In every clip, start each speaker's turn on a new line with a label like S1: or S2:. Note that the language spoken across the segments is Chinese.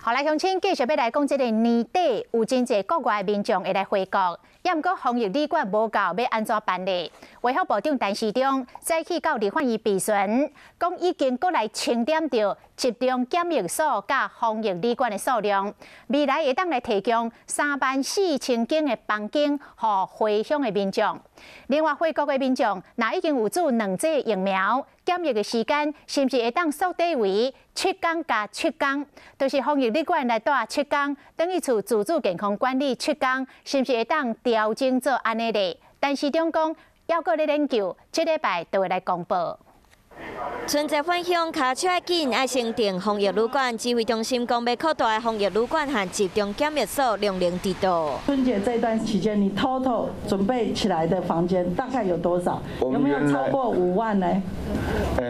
S1: 好来，乡亲继续要来讲这个年底有真侪国外民众会来回国，也毋过防疫旅馆无够，要安怎办呢？卫福部长陈时中早起到立法院备询，讲已经过来清点到集中检疫所甲防疫旅馆的数量，未来会当来提供34000间的房间，予回乡的民众。另外，回国的民众若已经有注2剂疫苗，检疫的时间是毋是会当缩短为7天加7天？就是防疫旅馆来住7天，等于厝自主健康管理7天，是毋是会当调整做安尼咧？陈时中讲，要搁咧研究，这礼拜就会来公布。
S2: 春节返乡，卡车紧爱升定防疫旅馆，指挥中心讲要扩大防疫旅馆和集中检疫所量能制度。
S3: 春节这段期间，你 total 准备起来的房间大概有多少？有没有超过5万呢？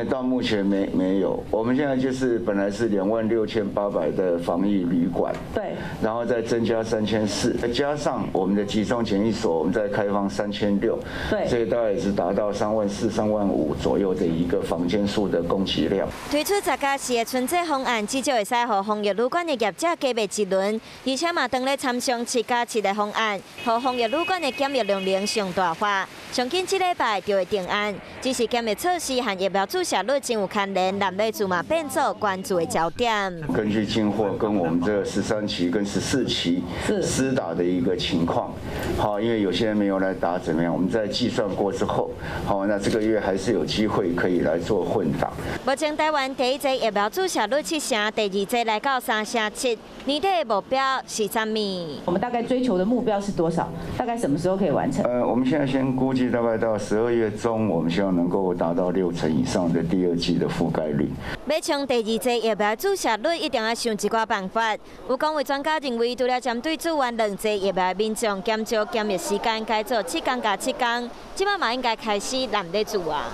S4: 到目前没有。我们现在就是本来是26800的防疫旅馆，
S3: 对，
S4: 然后再增加3400，再加上我们的集中检疫所，我们再开放3600，对，所以大概也是达到34000、35000左右的一个房间数的供给量。
S2: 推出10加4的春节方案，至少会使予防疫旅馆的业者加卖一轮，而且嘛当咧参详7加7的方案，予防疫旅馆的检疫量能上大化。上紧这礼拜就会定案，只是检疫措施和疫苗注射率真有牵连，南美洲嘛变作关注的焦点。
S4: 根据进货跟我们这13期跟14期施打的一个情况，好，因为有些人没有来打怎么样？我们在计算过之后，好，那这个月还是有机会可以来做混打。
S2: 目前台湾第一剂疫苗注射率7成，第二剂来到3成7，年底的目标是什么？
S3: 我们大概追求的目标是多少？大概什么时候可以完成？
S4: 我们现在先估计大概到12月中，我们希望能够达到60%以上的第2剂的覆盖率。
S2: 要冲第2剂疫苗注射率，一定要想一寡办法。有工会专家认为，除了针对注完2剂疫苗的民众，减少检疫时间，改做7天加7天，即摆嘛应该开始难咧做啊。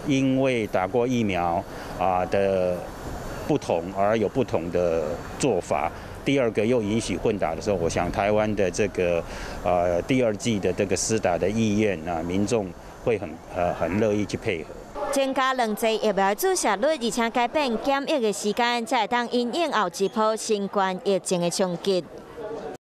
S5: 因为打过疫苗的不同而有不同的做法。第二个又允许混打的时候，我想台湾的这个第2剂的这个施打的意愿民众会很乐意去配合。
S2: 增加2剂疫苗注射率，而且改变检疫的时间，才会当因应后一波新冠疫情的冲击。